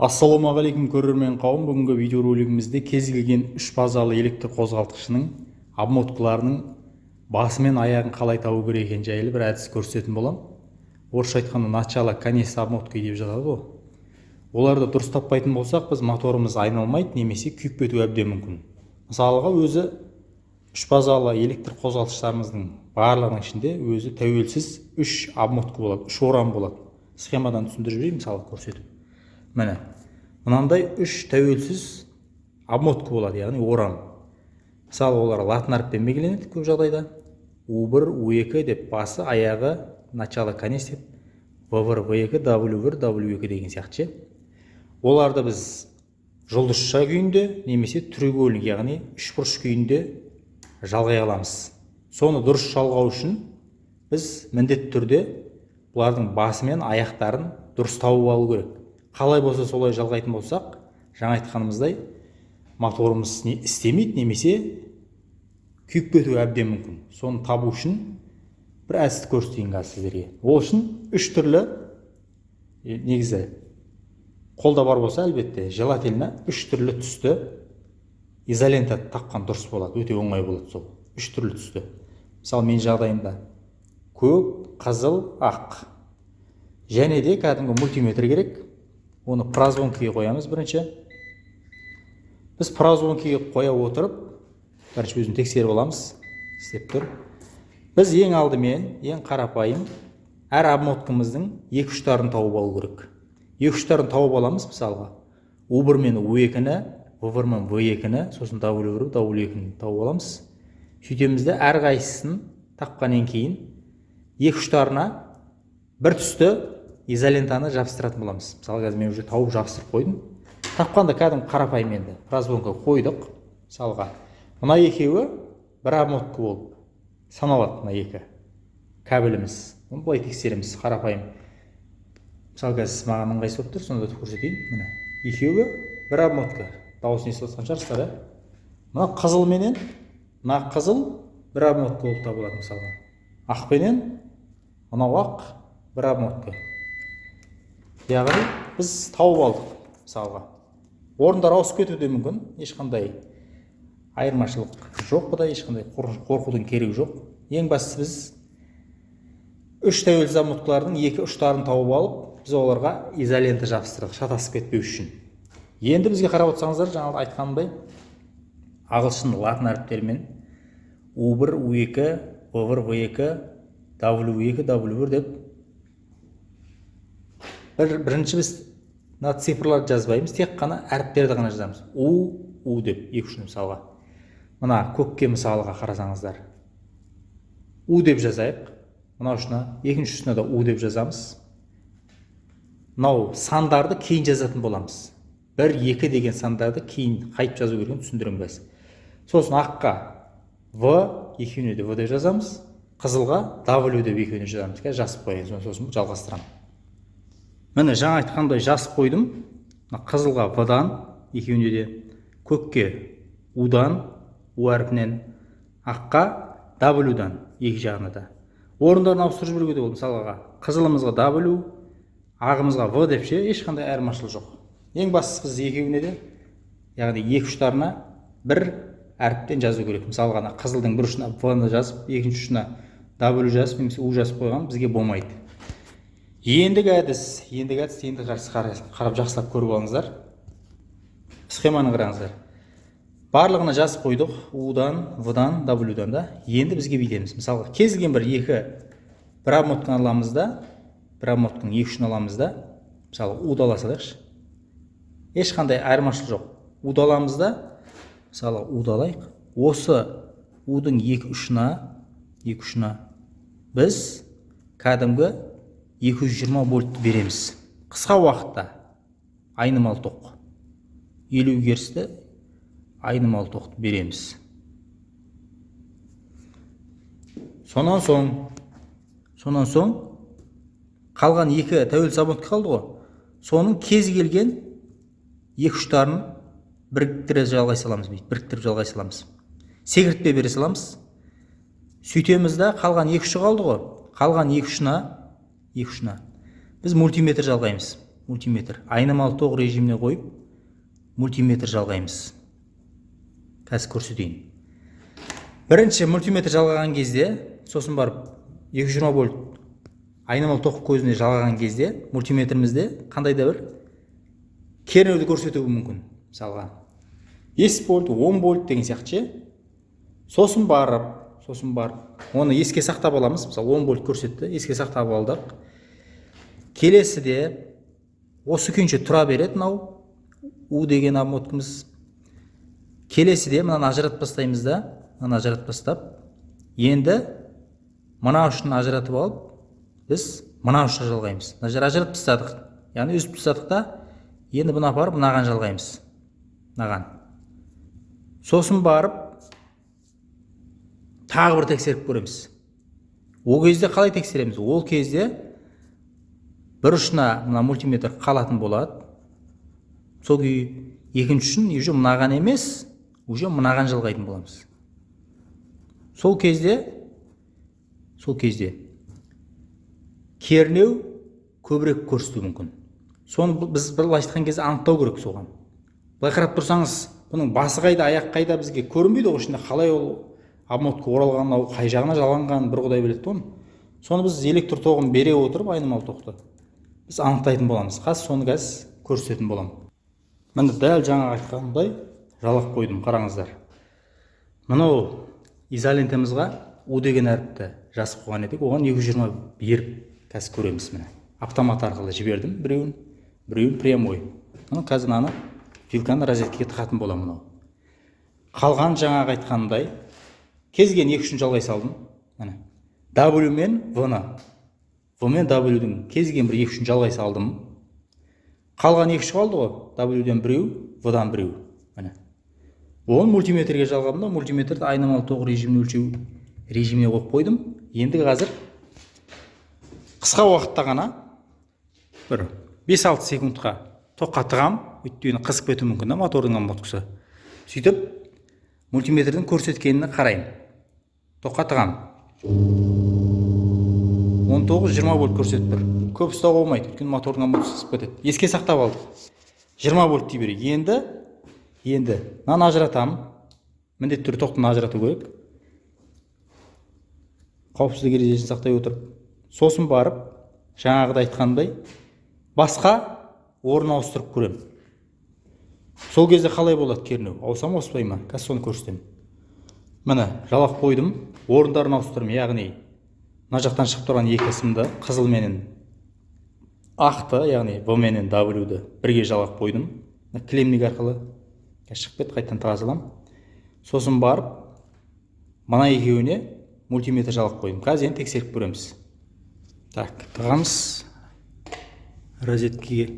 Ассалаумағалейкум көрермен қауым, бүгінгі видеоролигімізде кез келген үш фазалы электр қозғалтқышының обмоткаларының басы мен аяғын қалай табу керек екені жайлы бір әдіс көрсететін боламын. Орысша айтқанда начало конец обмотки деп жатады ғой. Оларды дұрыс таппайтын болсақ, біз моторымыз айналмайды немесе күйіп кетуі әбден мүмкін. Мысалға, өзі үш фазалы электр қозғалтқыштарымыздың барлығының ішінде өзі тәуелсіз үш обмотка болады, үш орам болады. Схемадан түсіндіріп жіберейін, мысалы көрсетіп. Міне, мынандай үш тәуелсіз обмотка болады, яғни орам. Мысалы, олар латын әріппен белгіленеді көп жағдайда. U1, U2 деп басы, аяғы, начало, конец деп, V1, V2, W1, W2 деген сияқты. Оларды біз жұлдызша күйінде немесе треугольник, яғни үшбұрыш күйінде жалғай аламыз. Соны дұрыс жалғау үшін біз міндетті түрде бұлардың басы мен аяқтарын дұрыс тауып алу керек. Қалай болса солай жалғайтын болсақ, жаңа айтқанымыздай, моторымыз істемейді немесе күйіп кетуі әбден мүмкін. Соны табу үшін бір әдісті көрсетейін қазір сіздерге. Ол үшін үш түрлі, негізі қолда бар болса, әлбетте желательно үш түрлі түсті изолента таққан дұрыс болады, өте оңай болады сол. Үш түрлі түсті. Мысалы, мен жағдайымда көк, қызыл, ақ. Және де кәдімгі мультиметр керек. Оны прозвонкіге қоямыз бірінші. Біз прозвонкіге қоя отырып, бірінші өзін тексеріп аламыз. Істеп тұр. Біз ең алдымен, ең қарапайым, әр обмоткамыздың екі ұштарын тауып алу керек. Екі ұштарын тауып аламыз, мысалға. U1 мен U2-ні, V1 мен V2-ні, сосын W1, W2-ні тауып аламыз. Сөйтеміз де әр қайсысын тапқаннан кейін екі ұштарына бір түсті изолентаны жабыстыратын боламыз. Мысалы, қазір мен уже тауып жабыстырып қойдым. Тапқанда кәдімгі қарапайым енді прозвонка қойдық. Мысалға, мына екеуі бір обмотка болып саналады, мына екі кабеліміз. Оны былай тексереміз, қарапайым. Мысалы, қазір маған ыңғайсыз болып тұр, сонда да көрсетейін. Міне, екеуі бір обмотка. Дауысын естіп отқан шығарсыздар, мына қызыл менен, мына қызыл бір обмотка болып табылады, мысалға. Ақ пенен, мынау ақ бір обмотка. Яғни біз тауып алдық, мысалға. Орындар ауысып кетуі де мүмкін, ешқандай айырмашылық жоқ бұда, ешқандай қорқудың керегі жоқ. Ең бастысы біз үш тәуелсіз обмоткалардың екі ұштарын тауып алып, біз оларға изолента жабыстырдық, шатасып кетпеу үшін. Енді бізге қарап отырсаңыздар, жаңа айтқанымдай, ағылшын латын әріптерімен U1, U2, V1, V2, W2, W1 деп бірінші біз цифрларды жазбаймыз, тек қана әріптерді ғана жазамыз. U деп, екі үшін мысалға. Мына көкке мысалға қарасаңыздар. U деп жазайық. Мына үшіне, екінші үшіне де U деп жазамыз. Мынау сандарды кейін жазатын боламыз. 1, 2 деген сандарды кейін қайтып жазу керегін түсіндірем біз. Сосын аққа V, екеуіне де V деп жазамыз. Қызылға W деп екеуіне жазамыз. Жазып қойын, сосын жалғастырамын. Міне, жаңа айтқандай жазып қойдым. Қызылға V-дан, екеуіне де көкке U-дан, U әрпінен, аққа W-дан, екі жағына да. Орындарын ауыстырып жіберуге де болды. Мысалға, қызылымызға W, ағымызға V деп ешқандай айырмашылық жоқ. Ең бастысы біз екеуіне де, яғни екі ұштарына бір әріптен жазу керек. Мысалға, қызылдың бір ұшына V-ны жазып, екінші ұшына W жазып, немесе U жазып қойған бізге болмайды. Ендігі әдіс қарап жақсылап көріп алыңыздар. Схеманы қараңыздар. Барлығына жазып қойдық, U-дан, V-дан, W-дан да. Енді бізге бүйтеміз. Мысалға, кез келген бір обмотканы аламыз да, бір обмотканың екі ұшын аламыз да, мысалы, U-ды аласадықшы. Ешқандай айырмашылық жоқ. U-ды аламыз да, мысалы, U-ды алайық. Осы U-дың екі ұшына біз кәдімгі 220 вольтты береміз. Қысқа уақытта айнымалы тоқ. 50 герцті айнымалы тоқты береміз. Сонан соң қалған екі тәуелсіз обмотка қалды ғой. Соның кез келген екі ұштарын біріктіре жалғай саламыз. Секіртпе бере саламыз. Сөйтеміз де қалған екі ұшы қалды ғой. Қалған екі ұшына біз мультиметр жалғаймыз. мультиметр. Айнымалы тоқ режиміне қойып, мультиметр жалғаймыз. Қазір көрсетейін. Бірінші мультиметр жалғаған кезде, сосын барып 220 вольт айнымалы тоқ көзіне жалғаған кезде, мультиметрімізде қандай да бір кернеуді көрсетуі мүмкін. Мысалға 5 вольт, 10 вольт деген сияқты. Сосын барып, оны еске сақтап аламыз. Мысалы 10 вольт көрсетті, еске сақтап алдық. Келесіде осы күйінше тұра береді мынау U деген обмоткамыз. Келесіде мынаны ажыратып бастаймыз да, мынаны ажыратып бастап, енді мына ұшын ажыратып алып, біз мына ұшқа жалғаймыз. Ажыратып тастадық, яғни үзіп тастадық та, енді бұны апарып мынаған жалғаймыз. Мынаған. Сосын барып тағы бір тексеріп көреміз. Ол кезде қалай тексереміз? Ол кезде бір ұшына мына мультиметр қалатын болады. Сол күй екінші үшін уже мынаған емес, уже мынаған жалғайтын боламыз. Сол кезде кернеу көбірек көрсетуі мүмкін. Соны біз былай айтқан кезде анықтау керек соған. Былай қарап тұрсаңыз, бұның басы қайда, аяқ қайда бізге көрінбейді. Ол ішінде қалай ол обмотка оралған, қай жағына жалғанған бір Құдай біледі оны. Соны біз электр тоғын бере отырып, айнымалы тоқты біз анықтайтын боламыз. Қазір соны көрсететін боламын. Міне дәл жаңа айтқанымдай жалап қойдым, қараңыздар. Мынау изолентамызға U деген әріпті жазып қойған едік. Оған 220 беріп қазір көреміз. Міне автомат арқылы жібердім біреуін прямой. Қазір мынаны вилканы розеткеге тығатын боламын. Қалған жаңағы айтқанымдай кезген екі үшін жалғай салдым. W мен V-ны, V мен W-дің кезген бір екі үшін жалғай салдым. Қалған екі қалды ғой. W-ден біреу, V-дан біреу. Оны мультиметрге жалғадым да, мультиметрді айнымалы тоқ режиміне өлшеу режиміне қойып қойдым. Енді қазір қысқа уақытта ғана бір 5-6 секундқа тоққа тығам, өйткені қызып кетуі мүмкін мотордың обмоткасы. Сөйтіп мультиметрдің көрсеткеніне қарайым. Тоққа тығам. 19-20 вольт көрсетіп тұр. Көп ұстауға болмайды, өйткені мотордың обмоткасы қызып кетеді. Еске сақтап алдық. 20 вольт дей берейік. Енді мынаны ажыратамын. Міндетті түрде тоқтыны ажырату керек. Қауіпсіздік ережесін сақтай отырып. Сосын барып, жаңағыда айтқандай, басқа орын ауыстырып көрем. Сол кезде қалай болады кернеу? Ауысам, ауыспай ма? Қазір соны көрсетемін. Міне, жалап қойдым, орындарын ауыстырдым, яғни мына жақтан шығып тұрған екі сымды, қызыл менен ақты, яғни V менен W-ды бірге жалап қойдым. Кілемник арқылы шығып кетті, қайтадан тазалам. Сосын барып, мына екеуіне мультиметр жалап қойдым. Қазір енді тексеріп көреміз. Так, тығамыз розеткеге.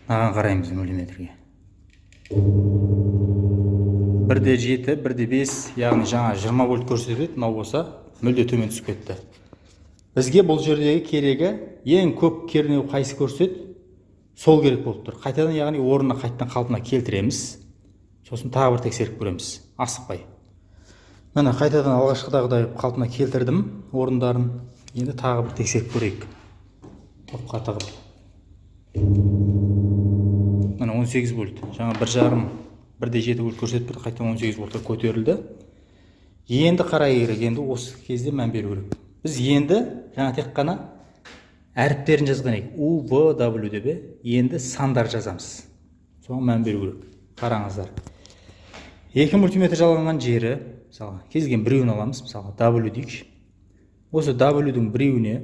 Мынаған қараймыз мультиметрге. 1.7, 1.5, яғни жаңа 20 вольт көрсетеді, мынау болса мүлде төмен түсіп кетті. Бізге бұл жердегі керегі ең көп кернеу қайсы көрсетеді, сол керек болып тұр. Қайтадан, яғни орнына қайтадан қалпына келтіреміз. Сосын тағы бір тексеріп көреміз, асықпай. Міне қайтадан алғашқыдағыдай қалпына келтірдім орындарын. Енді тағы бір тексеріп көрейік. Топқа тығып. Міне 18 вольт. Жаңа 1.5-1.7 вольт көрсетіп бір, қайтадан 18 вольтқа көтерілді. Енді қарай керек, енді осы кезде мән беру керек. Біз енді жаңа тек қана әріптерін жазған едік. U, V, W деп, енді сандар жазамыз. Соған мән беру керек. Қараңыздар. Екі мультиметр жалғанған жері, мысалы, кезген біреуін аламыз, мысалы, W дейікші. Осы W-дің біреуіне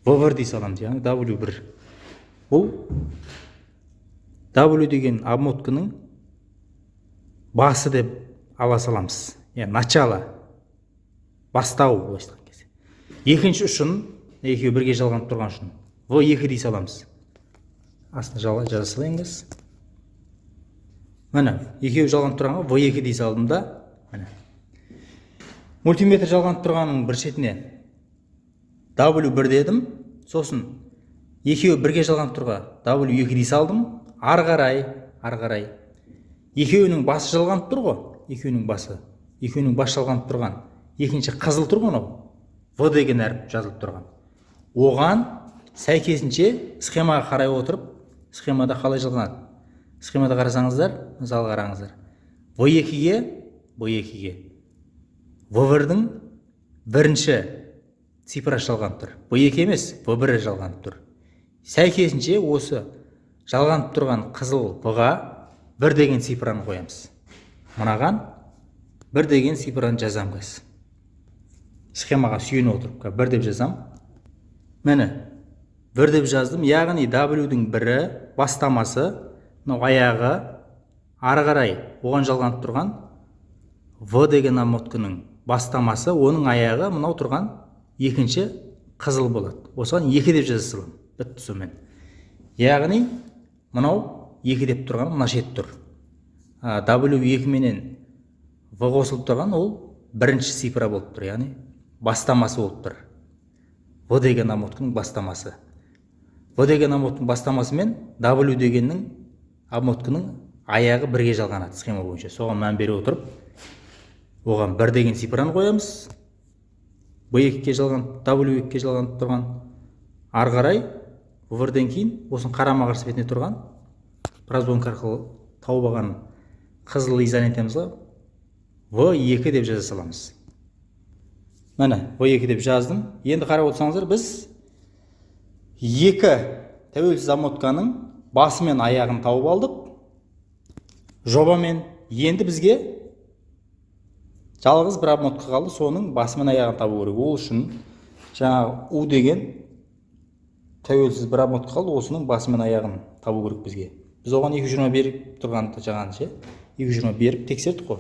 V1 дей саламыз, яғни W1. Бұл W деген обмотканың басы деп ала саламыз. Яғни начало, бастау былай айтқан кезде. Екінші ұшын, екеуі бірге жалғанып тұрған ұшын V2 дей саламыз. Астына жаза салайыңыз. Міне, екеуі жалғанып тұрғанға V2 дей салдым да, міне. Мультиметр жалғанып тұрғанның бір шетіне W1 дедім, сосын екеуі бірге жалғанып тұрға W2 дей салдым, ары қарай. Екеуінің басы жалғанып тұр ғой, екеуінің басы жалғанып тұрған. Екінші қызыл тұр ғой, V деген әріп жазылып тұрған. оған сәйкесінше схемаға қарай отырып, схемада қалай жалғанады? Схемада қарасаңыздар, мысалы қараңыздар. V2-ге V1-дің бірінші цифрасы жалғанып тұр. V2 емес, V1 жалғанып тұр. Сәйкесінше осы жалғанып тұрған қызыл V-ға 1 деген цифраны қоямыз. Мынаған 1 деген цифраны жазамыз. Схемаға сүйене отырып, 1 деп жазам. Мені 1 деп жаздым, яғни W-дің бірі бастамасы, аяғы, ары қарай оған жалғанып тұрған V деген обмотканың бастамасы, оның аяғы мынау тұрған екінші қызыл болады. Осыған 2 деп жаза салам. Бітті сонымен. Яғни мынау 2 деп тұрған мына шет тұр. W2 менен V қосылып тұрған ол бірінші цифра болып тұр, яғни бастамасы болып тұр. V деген обмотканың бастамасы. V деген обмотканың бастамасы мен W дегеннің обмотканың аяғы бірге жалғанады схема бойынша. Соған мән бере отырып, оған 1 деген цифраны қоямыз. V2-ге жалғанып, W2-ге жалғанып тұрған. Ары қарай V1-ден кейін осының қарама қарсы бетіне тұрған празбонка арқылы тауып алған қызыл изолентамызға V2 деп жаза саламыз. Міне, V2 деп жаздым. Енді қарап отырсаңыздар, біз 2 тәуелсіз обмотканың басы мен аяғын тауып алдық. Жобамен енді бізге жалғыз бір обмотка қалды, соның басы мен аяғын табу керек. Ол үшін жаңағы U деген тәуелсіз бір обмотка қалды, осының басы мен аяғын табу керек бізге. Біз оған 220 беріп тұрғанды жаңағынша 220 беріп тексердік қой.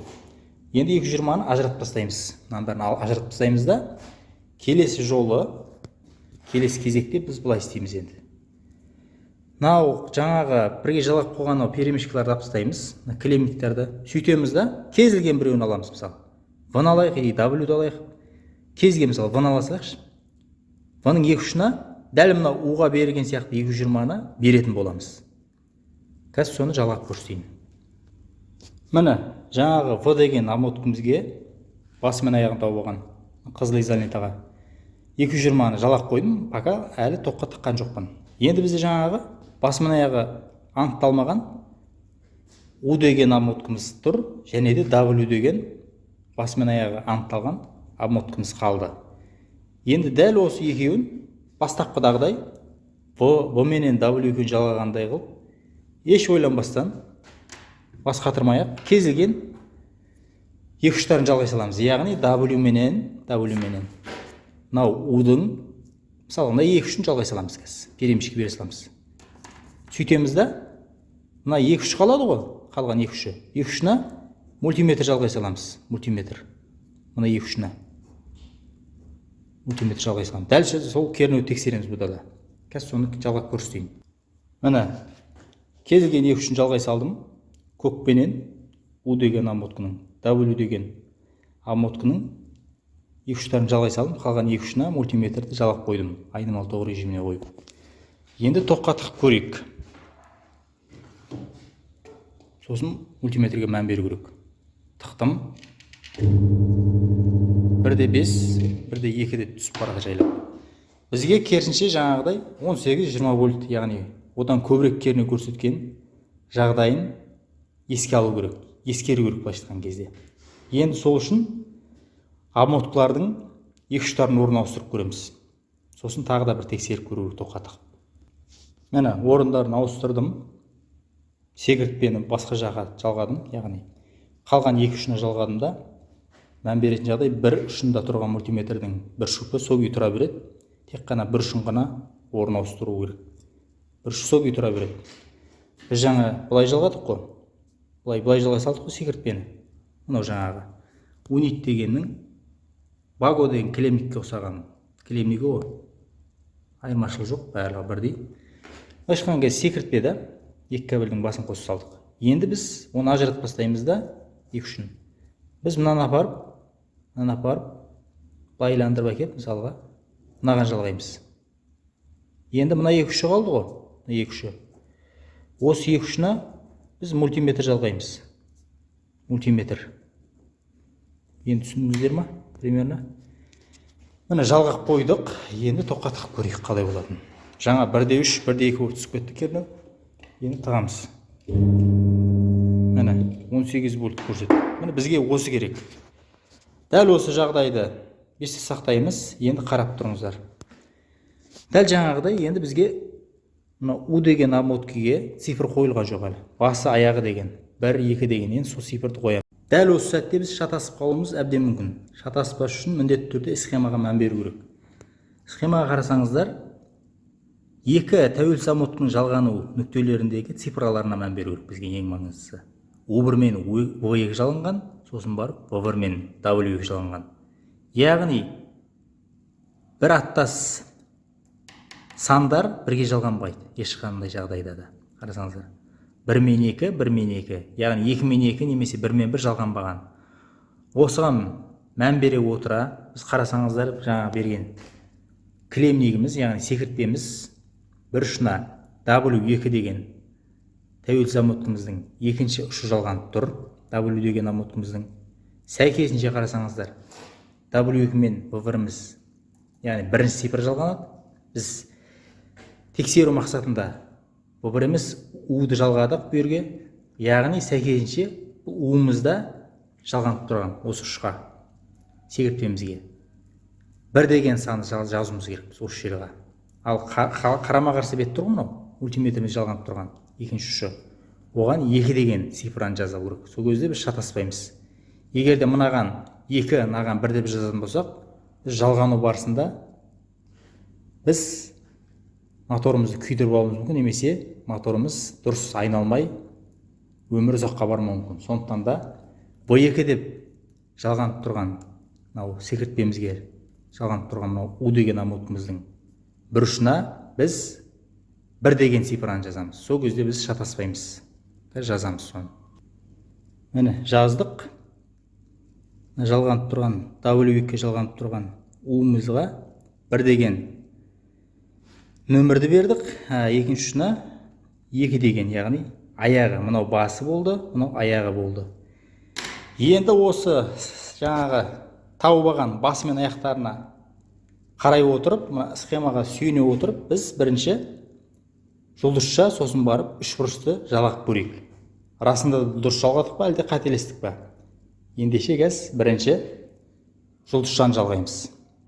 Енді 220-ны ажыратып тастаймыз. Мынаның бәрін ажыратып тастаймыз да, келесі жолы, келесі кезекте біз былай істейміз енді. Мынау жаңағы бірге жалғап қойған перемешкаларды алып тастаймыз, клеммиктерді сөйтеміз да, кез келген біреуін аламыз, мысалы. V-ны алайық, или W-ды алайық. Кез келген, мысалы, V-ны аласайықшы. V-ның екі ұшына дәл мына U-ға берген сияқты 220-ны беретін боламыз. Қазір соны жалғап көрсетейін. Міне, жаңағы V деген обмоткамызге басы мен аяғын тауып алған қызыл изолентаға 220-ны жалғап қойдым, пока әлі тоққа тыққан жоқпын. Енді бізде жаңағы басы мен аяғы анықталмаған U деген обмоткамыз тұр, және де W деген басы мен аяғы анықталған обмоткамыз қалды. Енді дәл осы екеуін бастапқыдағыдай V менен W-ге жалғағандай қылып, еш ойланбастан, бас қатырмай-ақ, кез келген екі ұштарын жалғай саламыз. Яғни W менен мынау U-дің мысалы мына екі ұшын жалғай саламыз қазір. Перемешке бере саламыз. Сөйтеміз да, мына екі ұш қалады ғой, қалған екі ұшы. Екі ұшына мультиметр жалғай саламыз. Мультиметр. Мына екі ұшына мультиметр жалғай саламыз. Дәл сол кернеуді тексереміз бұда да. Қазір соны жалғап көрсетейін. Міне, кез келген екі ұшын жалғай салдым. Көкпенен U деген обмотканың, W деген обмотканың екі ұштарын жалғай салдым. Қалған екі ұшына мультиметрді жалғап қойдым. Айнымалы тоқ режиміне қойып. Енді тоққа тығып көрейік. Сосын мультиметрге мән беру керек. Тықтым. 1/5, 1/2 деп түсіп барады жайлап. Бізге керісінше жаңағыдай 18-20 вольт, яғни одан көбірек кернеу көрсеткен жағдайын еске алу керек. Ескеру керек былайша айтқан кезде. Енді сол үшін обмоткалардың екі ұштарын орнына ауыстырып көреміз. Сосын тағы да бір тексеріп көру керек тоққа тығып. Міне, орындарын ауыстырдым. Секіртпені басқа жаққа жалғадым, яғни қалған екі ұшына жалғадым да, мән беретін жағдай бір ұшында тұрған мультиметрдің бір шупы сол күйі тұра береді. Тек қана бір ұшын ғана орнына ауыстыру керек. Бір ұшы сол күйі тұра береді. Біз жаңа былай жалғадық қой. Былай жалғай салдық қой секіртпені. Мынау жаңағы унит дегеннің баго деген клеммикке ұқсаған клеммигі ғой. Айырмашылық жоқ, барлығы бірдей. Былайша айтқан кезде секіртпе да, екі кабельдің басын қосып салдық. Енді біз оны ажыратып тастаймыз да, екі ұшын. Біз мынаны апарып, байландырып әкеліп, мысалға, мынаған жалғаймыз. Енді мына екі ұшы қалды ғой, мына екі ұшы. Осы екі ұшына біз мультиметр жалғаймыз. Мультиметр. Енді түсіндіңіздер ма? Примерно. Міне жалғап қойдық. Енді тоқтатып көрейік қалай болатын. Жаңа 1-3, 1-2 болып түсіп кетті кернеу. Енді тығамыз. Міне 18 вольт көрсетті. Міне бізге осы керек. Дәл осы жағдайды есте сақтаймыз. Енді қарап тұрыңыздар. Дәл жаңағыдай енді бізге U деген обмоткіге цифр қойылған жоқ әлі. Басы аяғы деген 1, 2 деген. Енді сол цифрді қоямыз. Дәл осы сәтте біз шатасып қалуымыз әбден мүмкін. Шатаспас үшін міндетті түрде схемаға мән беру керек. Схемаға қарасаңыздар, екі тәуелсіз обмоткінің жалғану нүктелеріндегі цифрларына мән беру керек бізге ең маңыздысы. U1 мен V2 жалынған, сосын барып V1 мен W2 жалынған. Яғни бір аттас сандар бірге жалғанбайды ешқандай жағдайда да. Қарасаңыздар. 1 мен 2, 1 мен 2, яғни 2 мен 2 немесе 1 мен 1 жалғанбаған. Осыған мән бере отыра, біз қарасаңыздар жаңа берген кілемнегіміз, яғни секіртпеміз бір ұшына W2 деген тәуелсіз обмоткіміздің екінші ұшы жалғанып тұр. W деген обмоткіміздің сәйкесінше қарасаңыздар, W2 мен V1-іміз, яғни бірінші цифр жалғанады. Біз тексеру мақсатында V1-іміз U-ды жалғадық bu yerге, яғни сәйкесінше U-мызда жалғанып тұрған осы ұшқа секіртпемізге 1 деген санды жазуымыз керек осы жерге. Ал қарама қарсы бет тұр ғой мынау, мультиметріміз жалғанып тұрған екінші ұшы. Оған 2 деген цифраны жазу керек. Сол кезде біз шатаспаймыз. Егер де мынаған 2, мынаған 1 деп жазатын болсақ, біз жалғану барысында біз моторымызды күйдіріп алуымыз мүмкін, немесе моторымыз дұрыс айналмай өмір ұзаққа бармауы мүмкін. Сондықтан да V2 деп жалғанып тұрған мынау секіртпемізге жалғанып тұрған мынау U деген обмоткіміздің бір ұшына біз 1 деген цифраны жазамыз. Сол кезде біз шатаспаймыз. Жазамыз соны. Міне жаздық. Жалғанып тұрған W2-ге жалғанып тұрған U-мызға 1 деген нөмірді бердік. Екінші ұшына 2 деген, яғни аяғы, мынау басы болды, мынау аяғы болды. Енді осы жаңағы тауып алған басы мен аяқтарына қарай отырып, схемаға сүйене отырып, біз бірінші жұлдызша, сосын барып үшбұрышты жалғап көрейік. Расында дұрыс жалғадық па, әлде қателестік па? Ендеше газ бірінші жұлдызшаны жалғаймыз,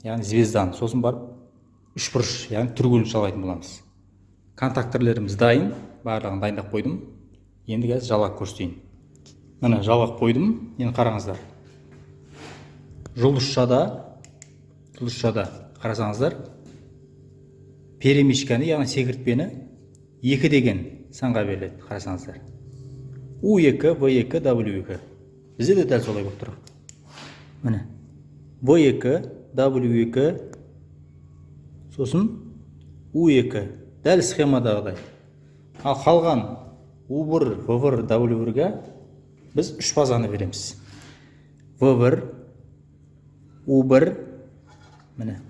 яғни звезданы, сосын барып үшбұрыш, яғни түргенді жалғайтын боламыз. Контакторлеріміз дайын, барлығын дайындап қойдым. Енді газ жалғап көрсетейін. Міне жалғап қойдым. Енді қараңыздар. Жұлдызшада қарасаңыздар, перемешканы, яғни секіртпені 2 деген санға беріледі. Қарасаңыздар. U2, V2, W2. Бізде де дәл солай болып тұр. Міне V2, W2, сосын U2, дәл схемадағыдай. Ал қалған U1, V1, W1-ге біз 3 фазаны береміз. V1, U1, міне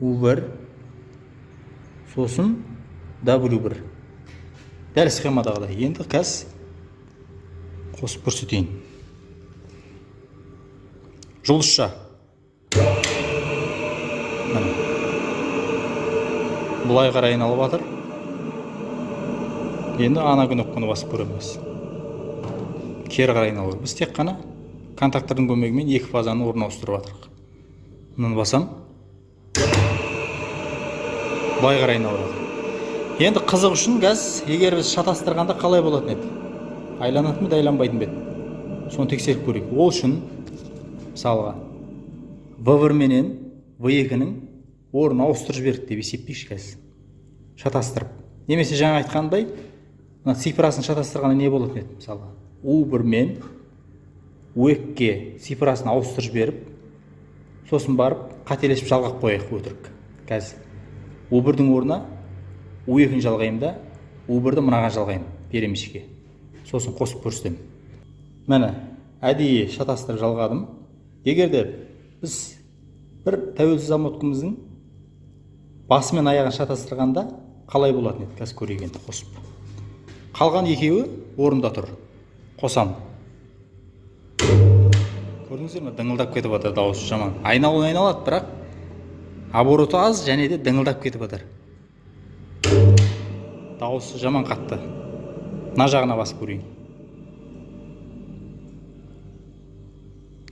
U1, сосын W1. Дәл схемадағыдай. Енді қаз қосып көрсетейін. Жұлдызша. Бұлай қарай айналып жатыр. Енді ана кнопканы басып көреміз. Кері қарай айналып. Біз тек қана контактордың көмегімен 2 фазаны орнына ауыстырып жатырмыз. Мынаны басам. Бұлай қарай айналып жатыр. Енді қызық үшін газ, егер біз шатастырғанда қалай болатын еді? Айланатын ба, айланбайтын ба еді? Соны тексеріп көрейік. Ол үшін мысалға V1 менен V2-нің орнын ауыстырып жібердік деп есептейікші газ. Шатастырып. Немесе жаңа айтқандай, мына цифрасын шатастырғанда не болатын еді? Мысалы, U1 мен U2-ге цифрасын ауыстырып жіберіп, сосын барып қателесіп жалғап қояйық өтірік. Газ. U1-дің орнына U2-ні жалғаймын да, U1-ді мынаған жалғаймын, перемешке. Сосын қосып көрсетемін. Міне, әдейі шатастырып жалғадым. Егер де біз бір тәуелсіз обмоткіміздің басы мен аяғын шатастырғанда қалай болатын еді? Газ көрейік енді қосып. Қалған екеуі орында тұр. Қосам. Көрдіңіздер ме? Дыңылдап кетіп жатыр, дауысы жаман. Айналуын айналады, бірақ обороты аз және де дыңылдап кетіп жатыр. Дауысы жаман қатты. Мына жағына басып көрейін.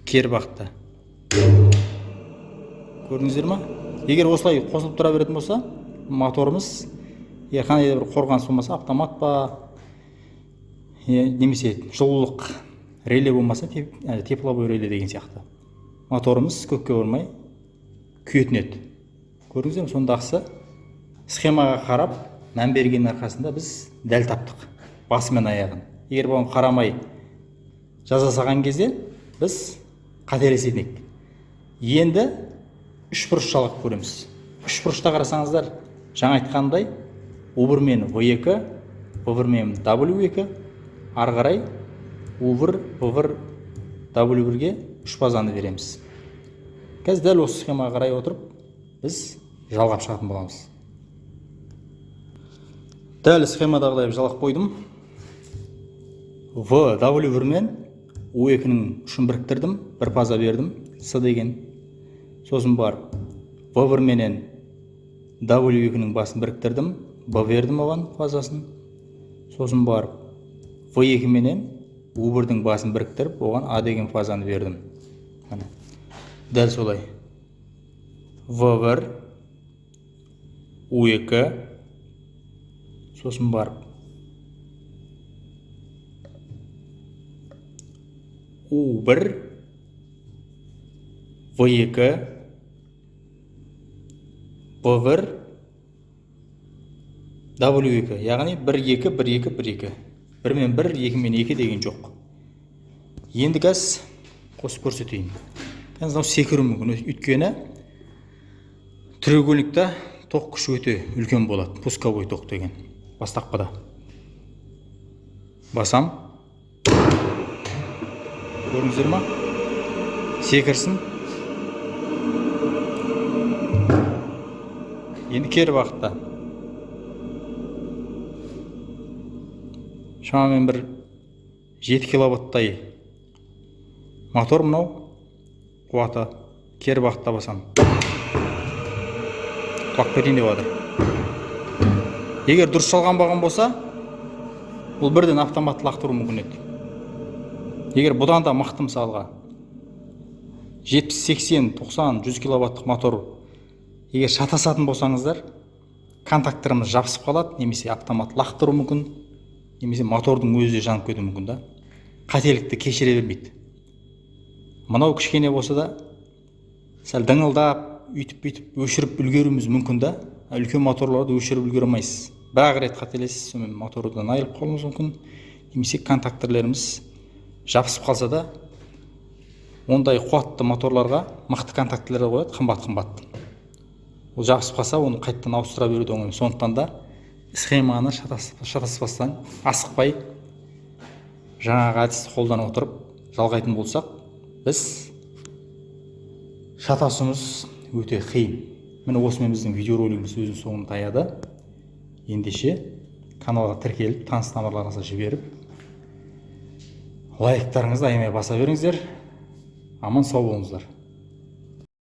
Кері бағытта. Көрдіңіздер ме? Егер осылай қосылып тұра беретін болса, моторымыз қандай да бір қорғаныс болмаса, автомат па немесе жылулық реле болмаса, тепловой реле деген сияқты. Моторымыз көкке бармай күйетін еді. Көрдіңіздер ме? Сондағысы схемаға қарап, мән берген арқасында біз дәл таптық. Басы мен аяғын. Егер бұған қарамай жасасаған кезде біз қателесетін едік. Енді үш бұрыш жалғап көреміз. Үш бұрышта қарасаңыздар, жаңа айтқандай U1 мен V2, V1 мен W2, ары қарай U1, V1, W1-ге үш базаны береміз. Қазір дәл осы схемаға қарай отырып, біз жалғап шығатын боламыз. Дәл схемадағыдай жалғап қойдым. W1 мен U2-нің ұшын біріктірдім, бір фаза бердім, S деген. Сосын бар V1 менен W2-нің басын біріктірдім, B бердім оған фазасын. Сосын бар V2 менен U1-дің басын біріктіріп, оған A деген фазаны бердім. Дәл солай. V1, U2, сосын бар U1, V2, B1, W2, яғни 1-2, 1-2, 1-2. 1 мен 1, 2 мен 2 деген жоқ. Енді қазір қосып көрсетейін. Қазір секіру мүмкін, өйткені треугольникте тоқ күші өте үлкен болады. Пусковой тоқ деген. Бастапқыда. Басам. Көрдіңіздер ме? Секірсін. Енді кері бағытта. Шамамен бір 7 киловаттай мотор мынау қуаты. Кері бағытта басам. Құлақ берейін деп жатыр. Егер дұрыс жалғанбаған болса, бұл бірден автомат лақтыру мүмкін еді. Егер бұдан да мықты мысалға 70, 80, 90, 100 киловаттық мотор егер шатасатын болсаңыздар, контакторымыз жабысып қалады, немесе автомат лақтыру мүмкін, немесе мотордың өзі жанып кетуі мүмкін да. Қателікті кешіре бермейді. Мынау кішкене болса да, сәл дыңылдап, үйтіп өшіріп үлгеруіміз мүмкін да. Үлкен моторларды өшіріп үлгере алмайсыз. Бір-ақ рет қателесіз, сонымен мотордан айырылып қалуыңыз мүмкін, немесе контакторларымыз жабысып қалса да, ондай қуатты моторларға мықты контакторлар қояды, қымбат. Ол жабысып қалса, оны қайттан ауыстыра беруді оңай. Сондықтан да схеманы шатаспастан, асықпай жаңағы әдісті қолданып отырып жалғайтын болсақ, біз шатасуымыз өте қиын. Міне осымен біздің видеоролигіміз өзінің соңына таяды. Ендеше каналға тіркеліп, таныс тамырларыңызға жіберіп, лайктарыңызды аямай баса беріңіздер. Аман сау болыңыздар.